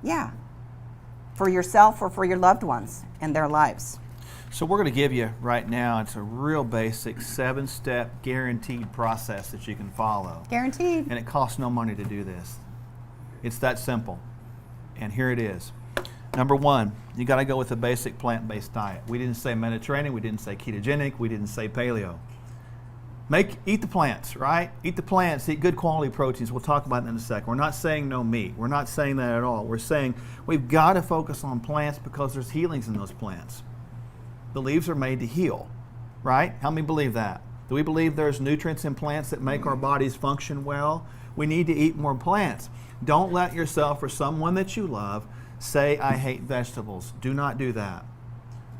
Yeah. For yourself or for your loved ones and their lives. So we're going to give you right now, it's a real basic 7-step guaranteed process that you can follow. Guaranteed. And it costs no money to do this. It's that simple. And here it is. Number 1, you got to go with a basic plant-based diet. We didn't say Mediterranean, we didn't say ketogenic, we didn't say paleo. Eat the plants, right? Eat the plants, eat good quality proteins. We'll talk about that in a second. We're not saying no meat. We're not saying that at all. We're saying we've got to focus on plants because there's healings in those plants. The leaves are made to heal, right? How many believe that? Do we believe there's nutrients in plants that make our bodies function well? We need to eat more plants. Don't let yourself or someone that you love say, I hate vegetables. Do not do that.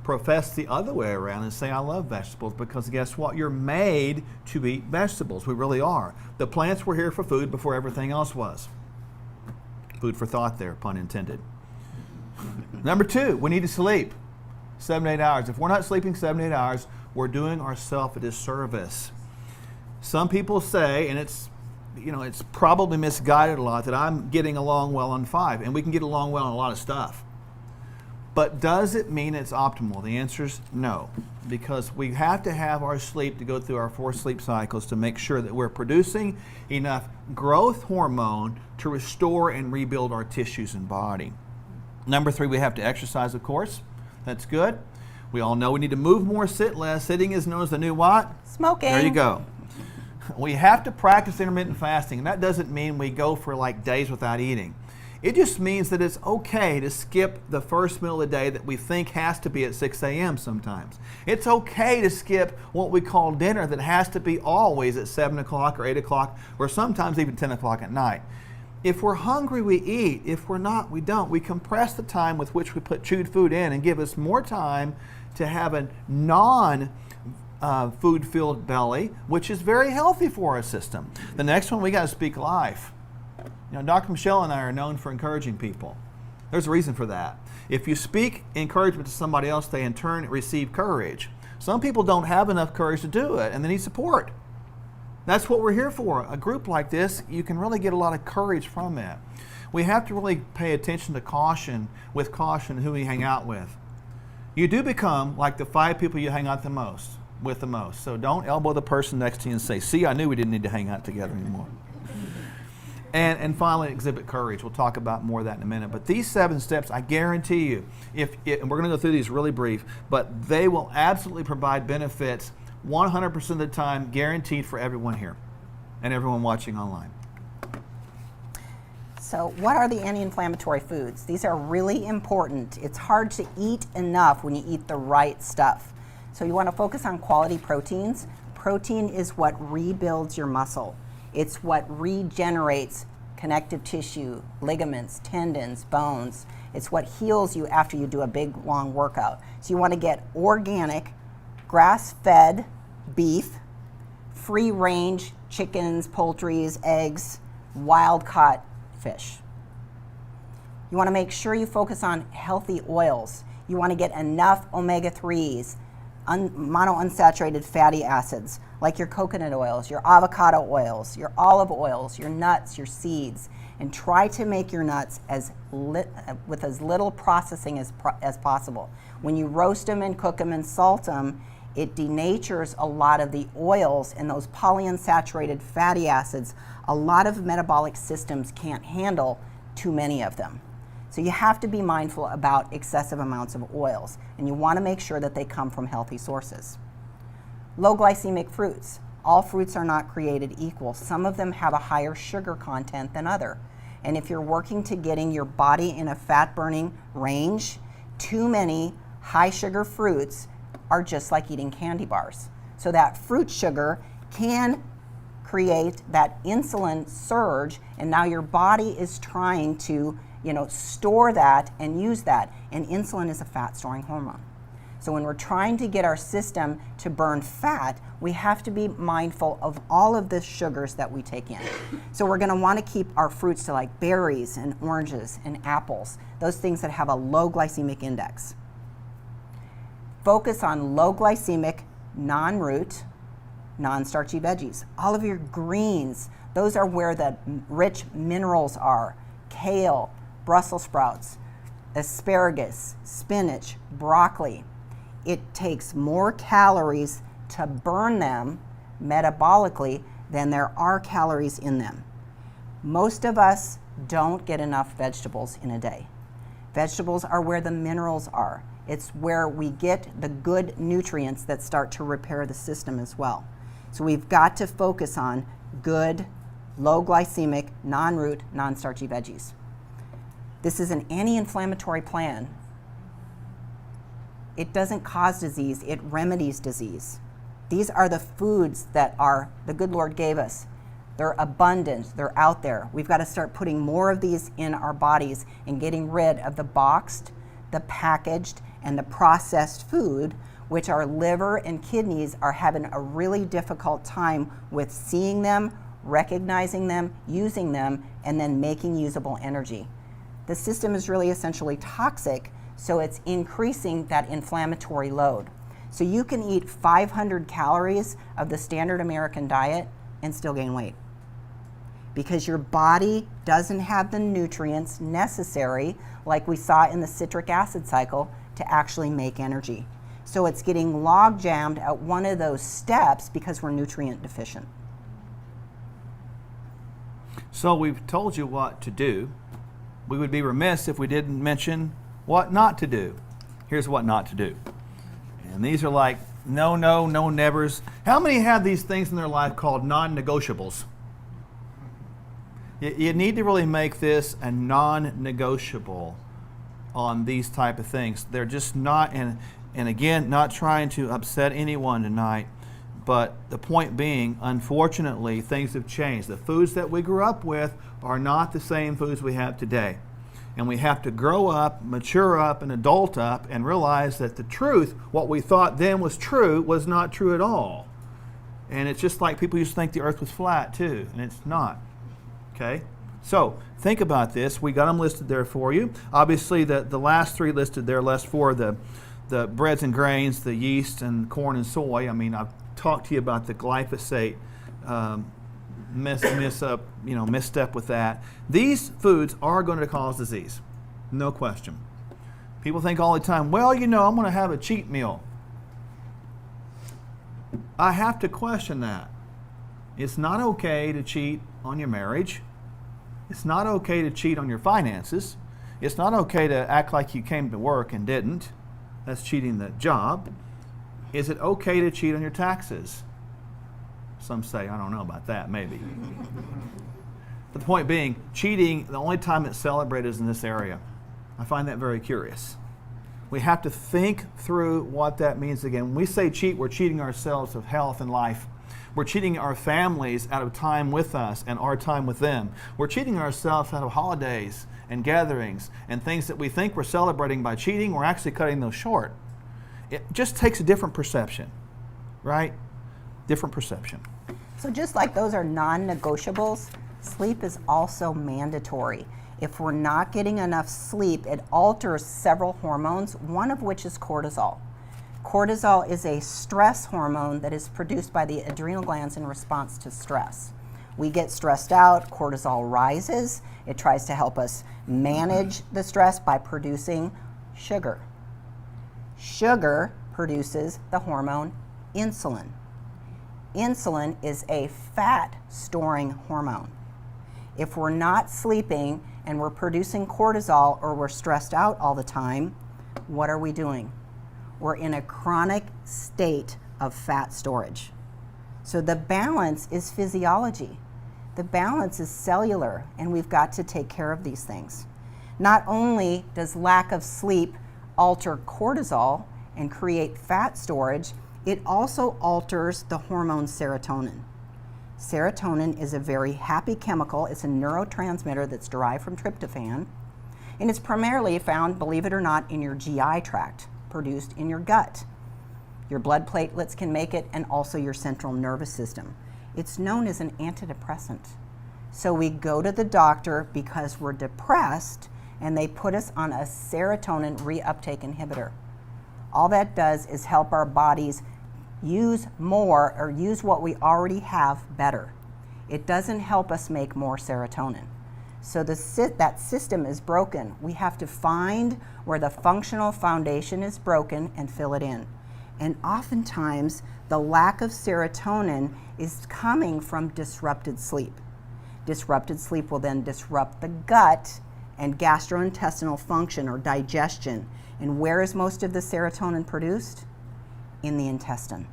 Profess the other way around and say, I love vegetables, because guess what? You're made to eat vegetables. We really are. The plants were here for food before everything else was. Food for thought there, pun intended. Number 2, we need to sleep 7 to 8 hours. If we're not sleeping 7 to 8 hours, we're doing ourselves a disservice. Some people say, and it's probably misguided a lot, that I'm getting along well on 5, and we can get along well on a lot of stuff. But does it mean it's optimal? The answer is no, because we have to have our sleep to go through our 4 sleep cycles to make sure that we're producing enough growth hormone to restore and rebuild our tissues and body. Number 3, we have to exercise, of course. That's good. We all know we need to move more, sit less. Sitting is known as the new what? Smoking. There you go. We have to practice intermittent fasting, and that doesn't mean we go for like days without eating. It just means that it's okay to skip the first meal of the day that we think has to be at 6 a.m. sometimes. It's okay to skip what we call dinner that has to be always at 7 o'clock or 8 o'clock or sometimes even 10 o'clock at night. If we're hungry, we eat. If we're not, we don't. We compress the time with which we put chewed food in and give us more time to have a food-filled belly, which is very healthy for our system. The next one, we got to speak life. Dr. Michelle and I are known for encouraging people. There's a reason for that. If you speak encouragement to somebody else, they in turn receive courage. Some people don't have enough courage to do it, and they need support. That's what we're here for. A group like this, you can really get a lot of courage from it. We have to really pay attention to caution who we hang out with. You do become like the 5 people you hang out with the most. So don't elbow the person next to you and say, see, I knew we didn't need to hang out together anymore. And finally, exhibit courage. We'll talk about more of that in a minute. But these 7 steps, I guarantee you, and we're going to go through these really brief, but they will absolutely provide benefits 100% of the time, guaranteed for everyone here and everyone watching online. So what are the anti-inflammatory foods? These are really important. It's hard to eat enough when you eat the right stuff. So you want to focus on quality proteins. Protein is what rebuilds your muscle. It's what regenerates connective tissue, ligaments, tendons, bones. It's what heals you after you do a big, long workout. So you want to get organic, grass-fed beef, free-range chickens, poultries, eggs, wild-caught fish. You want to make sure you focus on healthy oils. You want to get enough omega-3s, monounsaturated fatty acids, like your coconut oils, your avocado oils, your olive oils, your nuts, your seeds, and try to make your nuts with as little processing as possible. When you roast them and cook them and salt them, it denatures a lot of the oils and those polyunsaturated fatty acids. A lot of metabolic systems can't handle too many of them. So you have to be mindful about excessive amounts of oils, and you want to make sure that they come from healthy sources. Low glycemic fruits. All fruits are not created equal. Some of them have a higher sugar content than other. And if you're working to getting your body in a fat-burning range, too many high sugar fruits are just like eating candy bars. So that fruit sugar can create that insulin surge, and now your body is trying to store that and use that. And insulin is a fat-storing hormone. So when we're trying to get our system to burn fat, we have to be mindful of all of the sugars that we take in. So we're going to want to keep our fruits to like berries and oranges and apples, those things that have a low glycemic index. Focus on low glycemic, non-root, non-starchy veggies. All of your greens, Those are where the rich minerals are. Kale, Brussels sprouts, asparagus, spinach, broccoli. It takes more calories to burn them metabolically than there are calories in them. Most of us don't get enough vegetables in a day. Vegetables are where the minerals are. It's where we get the good nutrients that start to repair the system as well. So we've got to focus on good, low glycemic, non-root, non-starchy veggies. This is an anti-inflammatory plan. It doesn't cause disease, it remedies disease. These are the foods that the good Lord gave us. They're abundant, they're out there. We've got to start putting more of these in our bodies and getting rid of the boxed, the packaged, and the processed food, which our liver and kidneys are having a really difficult time with seeing them, recognizing them, using them, and then making usable energy. The system is really essentially toxic, so it's increasing that inflammatory load. So you can eat 500 calories of the standard American diet and still gain weight, because your body doesn't have the nutrients necessary, like we saw in the citric acid cycle, to actually make energy. So it's getting log jammed at one of those steps because we're nutrient deficient. So we've told you what to do. We would be remiss if we didn't mention what not to do. Here's what not to do. And these are like no, nevers. How many have these things in their life called non-negotiables? You need to really make this a non-negotiable on these type of things. They're just not, and again, not trying to upset anyone tonight, but the point being, unfortunately, things have changed. The foods that we grew up with are not the same foods we have today. And we have to grow up, mature up, and adult up, and realize that the truth, what we thought then was true, was not true at all. And it's just like people used to think the earth was flat too, and it's not. Okay? So, think about this. We got them listed there for you. Obviously, the last three listed there, less for the breads and grains, the yeast and corn and soy. I mean, I've talked to you about the glyphosate misstep with that. These foods are going to cause disease, no question. People think all the time, well, I'm going to have a cheat meal. I have to question that. It's not okay to cheat on your marriage. It's not okay to cheat on your finances. It's not okay to act like you came to work and didn't. That's cheating the job. Is it okay to cheat on your taxes? Some say, I don't know about that, maybe. But the point being, cheating, the only time it's celebrated is in this area. I find that very curious. We have to think through what that means again. When we say cheat, we're cheating ourselves of health and life. We're cheating our families out of time with us and our time with them. We're cheating ourselves out of holidays and gatherings and things that we think we're celebrating by cheating. We're actually cutting those short. It just takes a different perception, right? Different perception. So just like those are non-negotiables, sleep is also mandatory. If we're not getting enough sleep, it alters several hormones, one of which is cortisol. Cortisol is a stress hormone that is produced by the adrenal glands in response to stress. We get stressed out, cortisol rises. It tries to help us manage the stress by producing sugar. Sugar produces the hormone insulin. Insulin is a fat-storing hormone. If we're not sleeping and we're producing cortisol or we're stressed out all the time, what are we doing? We're in a chronic state of fat storage. So the balance is physiology. The balance is cellular, and we've got to take care of these things. Not only does lack of sleep alter cortisol and create fat storage, it also alters the hormone serotonin. Serotonin is a very happy chemical. It's a neurotransmitter that's derived from tryptophan, and it's primarily found, believe it or not, in your GI tract, produced in your gut. Your blood platelets can make it, and also your central nervous system. It's known as an antidepressant. So we go to the doctor because we're depressed, and they put us on a serotonin reuptake inhibitor. All that does is help our bodies use more or use what we already have better. It doesn't help us make more serotonin. So that system is broken. We have to find where the functional foundation is broken and fill it in. And oftentimes, the lack of serotonin is coming from disrupted sleep. Disrupted sleep will then disrupt the gut and gastrointestinal function or digestion. And where is most of the serotonin produced? In the intestine.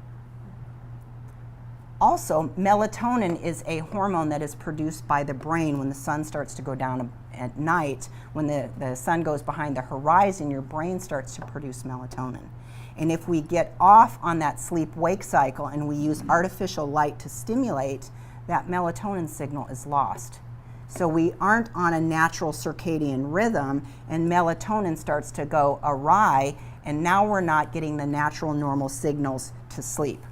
Also, melatonin is a hormone that is produced by the brain when the sun starts to go down at night. When the sun goes behind the horizon, your brain starts to produce melatonin. And if we get off on that sleep-wake cycle and we use artificial light to stimulate, that melatonin signal is lost. So we aren't on a natural circadian rhythm, and melatonin starts to go awry, and now we're not getting the natural normal signals to sleep.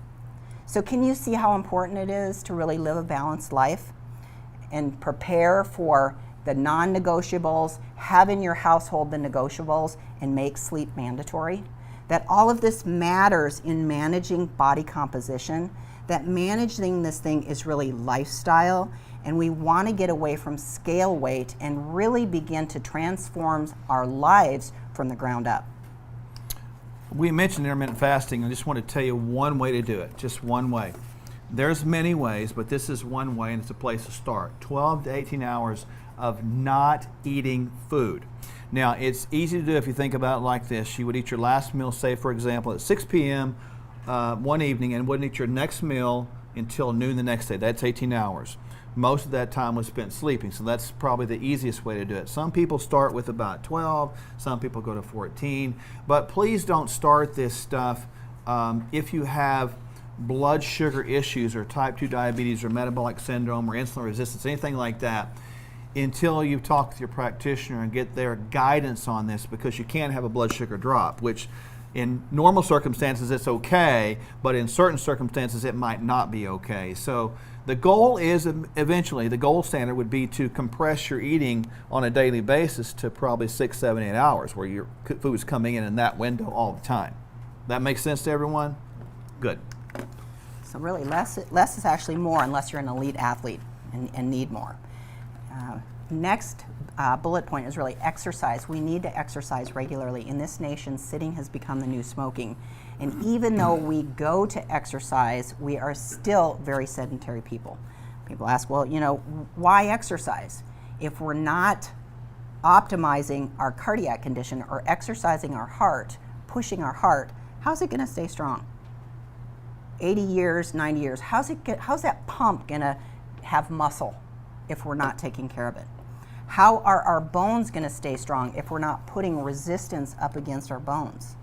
So can you see how important it is to really live a balanced life and prepare for the non-negotiables, have in your household the negotiables, and make sleep mandatory? That all of this matters in managing body composition, that managing this thing is really lifestyle, and we want to get away from scale weight and really begin to transform our lives from the ground up. We mentioned intermittent fasting. I just want to tell you one way to do it, just one way. There's many ways, but this is one way, and it's a place to start. 12 to 18 hours of not eating food. Now, it's easy to do if you think about it like this. You would eat your last meal, say, for example, at 6 p.m. One evening, and wouldn't eat your next meal until noon the next day. That's 18 hours. Most of that time was spent sleeping, so that's probably the easiest way to do it. Some people start with about 12, some people go to 14, but please don't start this stuff if you have blood sugar issues or type 2 diabetes or metabolic syndrome or insulin resistance, anything like that, until you talk with your practitioner and get their guidance on this, because you can't have a blood sugar drop, which in normal circumstances it's okay, but in certain circumstances it might not be okay. So the goal is eventually, the gold standard would be to compress your eating on a daily basis to probably 6, 7, 8 hours, where your food is coming in that window all the time. That makes sense to everyone? Good. So really less is actually more unless you're an elite athlete and need more. Next bullet point is really exercise. We need to exercise regularly. In this nation, sitting has become the new smoking. And even though we go to exercise, we are still very sedentary people. People ask, well, why exercise? If we're not optimizing our cardiac condition or exercising our heart, pushing our heart, how's it going to stay strong? 80 years, 90 years, how's that pump going to have muscle if we're not taking care of it? How are our bones going to stay strong if we're not putting resistance up against our bones?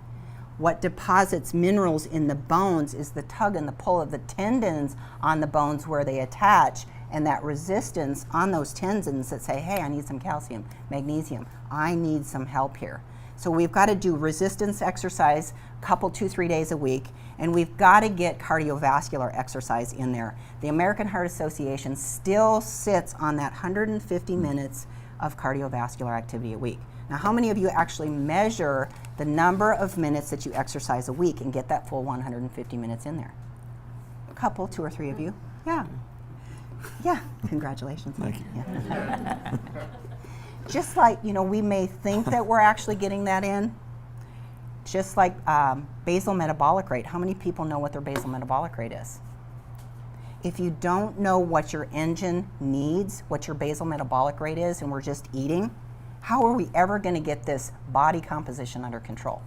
What deposits minerals in the bones is the tug and the pull of the tendons on the bones where they attach, and that resistance on those tendons that say, hey, I need some calcium, magnesium, I need some help here. So we've got to do resistance exercise a couple, 2-3 days a week, and we've got to get cardiovascular exercise in there. The American Heart Association still sits on that 150 minutes of cardiovascular activity a week. Now, how many of you actually measure the number of minutes that you exercise a week and get that full 150 minutes in there? A couple, 2 or 3 of you. Yeah. Yeah, congratulations. Thank you. Yeah. Just like, we may think that we're actually getting that in, just like basal metabolic rate. How many people know what their basal metabolic rate is? If you don't know what your engine needs, what your basal metabolic rate is, and we're just eating, how are we ever going to get this body composition under control?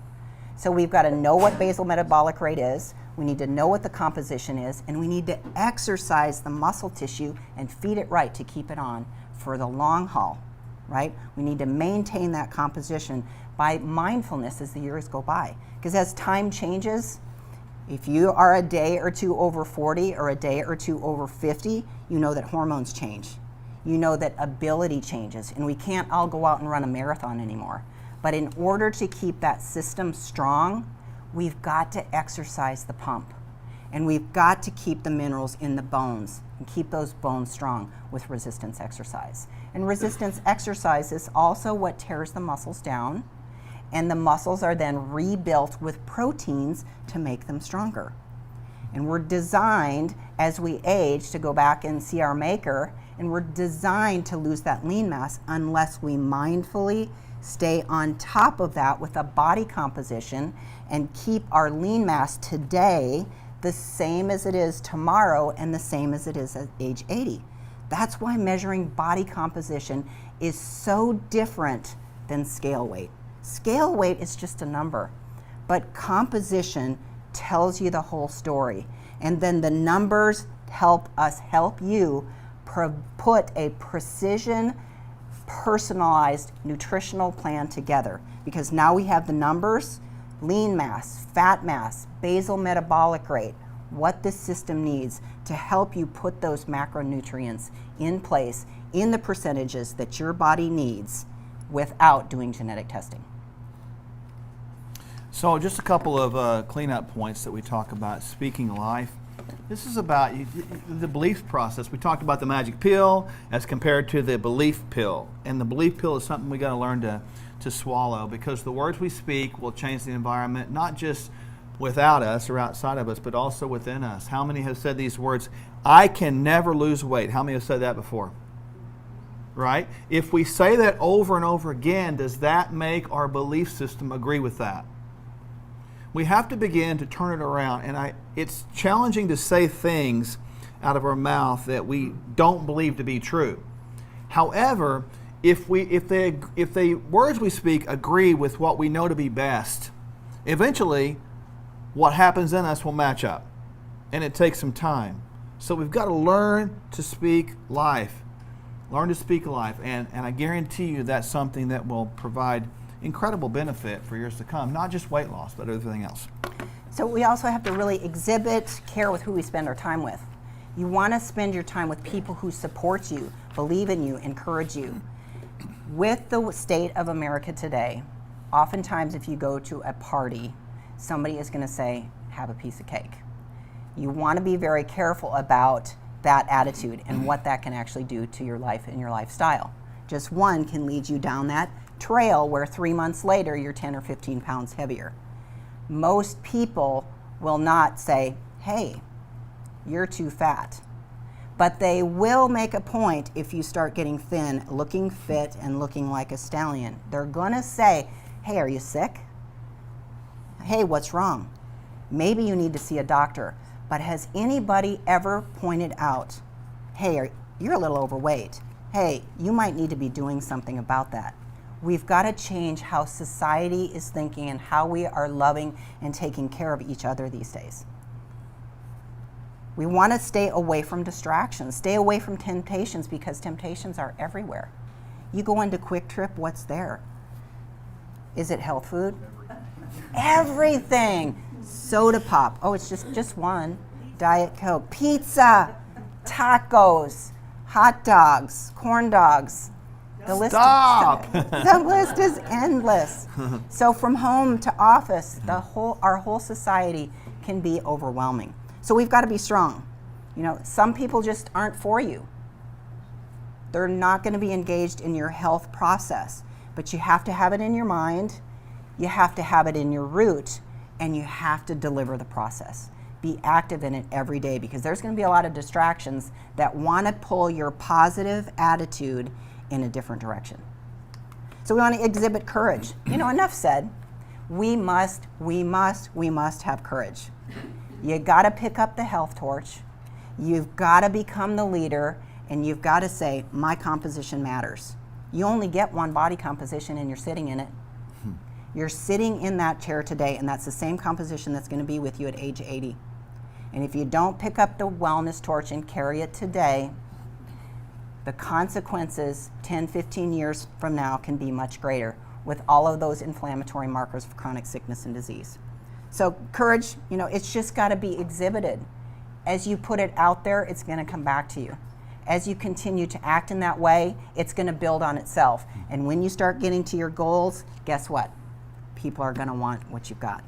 So we've got to know what basal metabolic rate is, we need to know what the composition is, and we need to exercise the muscle tissue and feed it right to keep it on for the long haul, right? We need to maintain that composition by mindfulness as the years go by. Because as time changes, if you are a day or two over 40 or a day or two over 50, you know that hormones change. You know that ability changes, and we can't all go out and run a marathon anymore. But in order to keep that system strong, we've got to exercise the pump. And we've got to keep the minerals in the bones and keep those bones strong with resistance exercise. And resistance exercise is also what tears the muscles down, and the muscles are then rebuilt with proteins to make them stronger. And we're designed as we age to go back and see our maker, and we're designed to lose that lean mass unless we mindfully stay on top of that with a body composition and keep our lean mass today the same as it is tomorrow and the same as it is at age 80. That's why measuring body composition is so different than scale weight. Scale weight is just a number, but composition tells you the whole story. And then the numbers help us help you put a precision, personalized nutritional plan together. Because now we have the numbers, lean mass, fat mass, basal metabolic rate, what this system needs to help you put those macronutrients in place in the percentages that your body needs without doing genetic testing. So just a couple of cleanup points that we talk about. Speaking life. This is about the belief process. We talked about the magic pill as compared to the belief pill. And the belief pill is something we got to learn to swallow, because the words we speak will change the environment, not just without us or outside of us, but also within us. How many have said these words, I can never lose weight? How many have said that before? Right? If we say that over and over again, does that make our belief system agree with that? We have to begin to turn it around, and it's challenging to say things out of our mouth that we don't believe to be true. However, if the words we speak agree with what we know to be best, eventually what happens in us will match up, and it takes some time. So we've got to learn to speak life. Learn to speak life, and I guarantee you that's something that will provide incredible benefit for years to come, not just weight loss, but everything else. So we also have to really exhibit care with who we spend our time with. You want to spend your time with people who support you, believe in you, encourage you. With the state of America today, oftentimes if you go to a party, somebody is going to say, have a piece of cake. You want to be very careful about that attitude and what that can actually do to your life and your lifestyle. Just one can lead you down that trail where 3 months later you're 10 or 15 pounds heavier. Most people will not say, hey, you're too fat. But they will make a point if you start getting thin, looking fit, and looking like a stallion. They're gonna say, hey, are you sick? Hey, what's wrong? Maybe you need to see a doctor. But has anybody ever pointed out, hey, you're a little overweight. Hey, you might need to be doing something about that. We've got to change how society is thinking and how we are loving and taking care of each other these days. We want to stay away from distractions, stay away from temptations, because temptations are everywhere. You go into Quick Trip, what's there? Is it health food? Everything. Soda pop. Oh, it's just one. Diet Coke. Pizza. Tacos. Hot dogs. Corn dogs. The list is endless. So from home to office, our whole society can be overwhelming. So we've got to be strong. You know, some people just aren't for you. They're not going to be engaged in your health process, but you have to have it in your mind, you have to have it in your root, and you have to deliver the process. Be active in it every day, because there's going to be a lot of distractions that want to pull your positive attitude in a different direction. So we want to exhibit courage. You know, enough said. We must have courage. You got to pick up the health torch. You've got to become the leader, and you've got to say, my composition matters. You only get one body composition, and you're sitting in it. You're sitting in that chair today, and that's the same composition that's going to be with you at age 80. And if you don't pick up the wellness torch and carry it today, the consequences 10, 15 years from now can be much greater with all of those inflammatory markers of chronic sickness and disease. So courage, you know, it's just got to be exhibited. As you put it out there, it's going to come back to you. As you continue to act in that way, it's going to build on itself. And when you start getting to your goals, guess what? People are going to want what you've got.